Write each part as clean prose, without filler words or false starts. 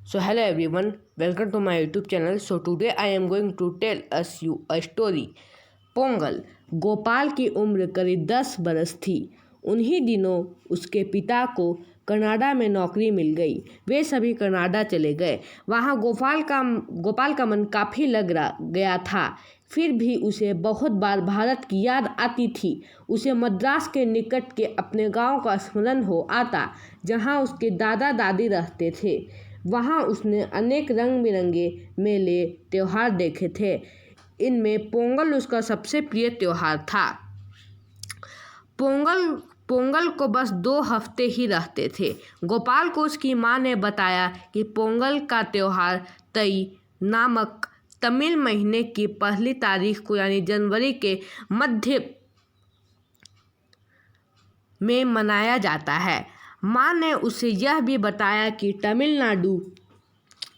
So hello everyone, welcome to my YouTube channel. So today I am going to tell us you a story. Pongal. Gopal की उम्र करीब 10 बरस थी। उन्हीं दिनों उसके पिता को कनाडा में नौकरी मिल गई। वे सभी कनाडा चले गए। वहाँ गोपाल का मन काफ़ी लग गया था। फिर भी उसे बहुत बार भारत की याद आती थी। उसे मद्रास के निकट के अपने गांव का स्मरण हो आता, जहाँ उसके दादा दादी रहते थे। वहाँ उसने अनेक रंग बिरंगे मेले त्यौहार देखे थे। इनमें पोंगल उसका सबसे प्रिय त्यौहार था। पोंगल को बस 2 हफ्ते ही रहते थे। गोपाल को उसकी माँ ने बताया कि पोंगल का त्यौहार तई नामक तमिल महीने की पहली तारीख को यानी जनवरी के मध्य में मनाया जाता है। माँ ने उसे यह भी बताया कि तमिलनाडु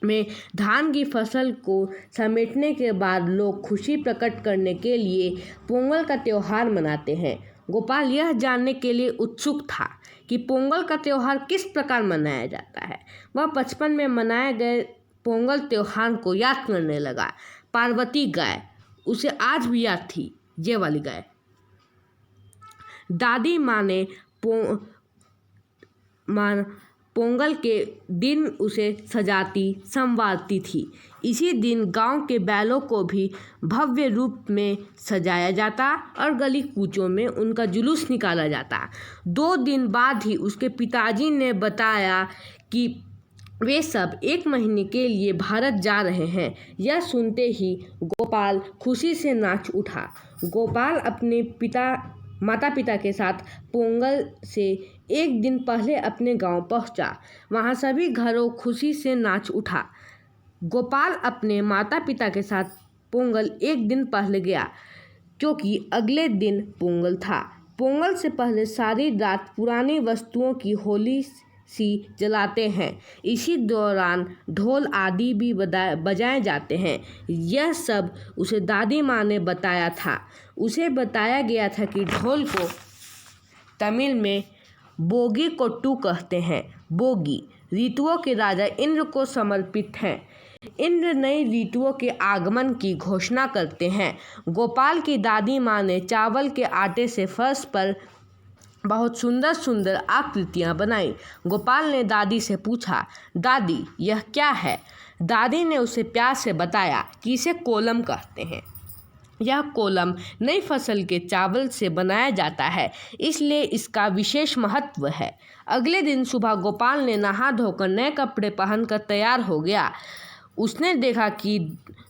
में धान की फसल को समेटने के बाद लोग खुशी प्रकट करने के लिए पोंगल का त्यौहार मनाते हैं। गोपाल यह जानने के लिए उत्सुक था कि पोंगल का त्यौहार किस प्रकार मनाया जाता है। वह बचपन में मनाए गए पोंगल त्यौहार को याद करने लगा। पार्वती गाय उसे आज भी याद थी, ये वाली गाय। दादी माँ ने पोंगल के दिन उसे सजाती संवारती थी। इसी दिन गांव के बैलों को भी भव्य रूप में सजाया जाता और गली कूचों में उनका जुलूस निकाला जाता। 2 दिन बाद ही उसके पिताजी ने बताया कि वे सब 1 महीने के लिए भारत जा रहे हैं। यह सुनते ही गोपाल खुशी से नाच उठा। गोपाल अपने माता पिता के साथ पोंगल से 1 दिन पहले अपने गांव पहुंचा। वहां सभी घरों खुशी से नाच उठा। गोपाल अपने माता पिता के साथ पोंगल 1 दिन पहले गया, क्योंकि अगले दिन पोंगल था। पोंगल से पहले सारी रात पुरानी वस्तुओं की होली सी जलाते हैं। इसी दौरान ढोल आदि भी बजाए जाते हैं। यह सब उसे दादी माँ ने बताया था। उसे बताया गया था कि ढोल को तमिल में बोगी कोट्टू कहते हैं। बोगी ऋतुओं के राजा इंद्र को समर्पित है। इंद्र नई ऋतुओं के आगमन की घोषणा करते हैं। गोपाल की दादी माँ ने चावल के आटे से फर्श पर बहुत सुंदर सुंदर आकृतियाँ बनाई। गोपाल ने दादी से पूछा, दादी यह क्या है? दादी ने उसे प्यार से बताया कि इसे कोलम कहते हैं। यह कोलम नई फसल के चावल से बनाया जाता है, इसलिए इसका विशेष महत्व है। अगले दिन सुबह गोपाल ने नहा धोकर नए कपड़े पहनकर तैयार हो गया। उसने देखा कि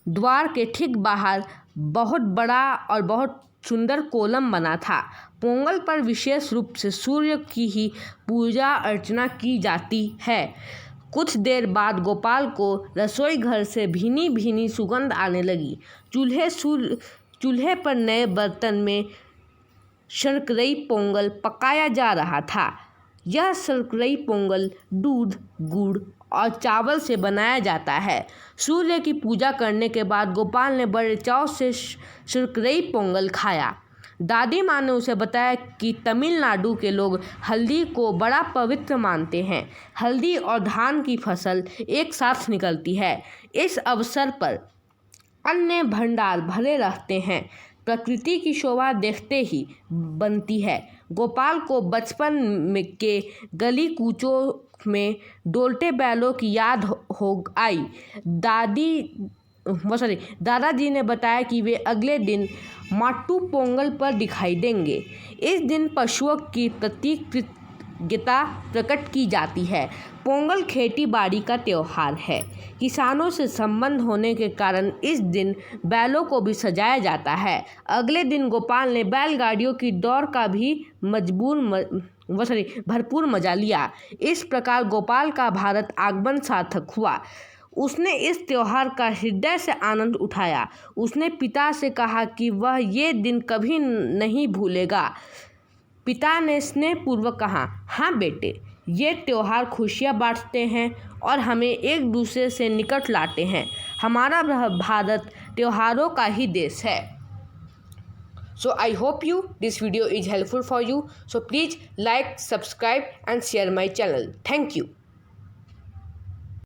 द्वार के ठीक बाहर बहुत बड़ा और बहुत सुंदर कोलम बना था। पोंगल पर विशेष रूप से सूर्य की ही पूजा अर्चना की जाती है। कुछ देर बाद गोपाल को रसोई घर से भीनी भीनी सुगंध आने लगी। चूल्हे पर नए बर्तन में शर्करई पोंगल पकाया जा रहा था। यह शर्करई पोंगल दूध, गुड़ और चावल से बनाया जाता है। सूर्य की पूजा करने के बाद गोपाल ने बड़े चाव से शर्करई पोंगल खाया। दादी माँ ने उसे बताया कि तमिलनाडु के लोग हल्दी को बड़ा पवित्र मानते हैं। हल्दी और धान की फसल एक साथ निकलती है। इस अवसर पर अन्य भंडार भरे रहते हैं। प्रकृति की शोभा देखते ही बनती है। गोपाल को बचपन के गली कूचों में डोलते बैलों की याद हो आई। दादाजी ने बताया कि वे अगले दिन माट्टू पोंगल पर दिखाई देंगे। इस दिन पशुओं की कृतज्ञता प्रकट की जाती है। पोंगल खेती बाड़ी का त्यौहार है। किसानों से संबंध होने के कारण इस दिन बैलों को भी सजाया जाता है। अगले दिन गोपाल ने बैलगाड़ियों की दौड़ का भी भरपूर मजा लिया। इस प्रकार गोपाल का भारत आगमन सार्थक हुआ। उसने इस त्यौहार का हृदय से आनंद उठाया। उसने पिता से कहा कि वह ये दिन कभी नहीं भूलेगा। पिता ने स्नेहपूर्वक कहा, हाँ बेटे, ये त्यौहार खुशियाँ बांटते हैं और हमें एक दूसरे से निकट लाते हैं। हमारा भारत त्योहारों का ही देश है। So I hope this video is helpful for you. So please like, subscribe and share my channel. Thank you.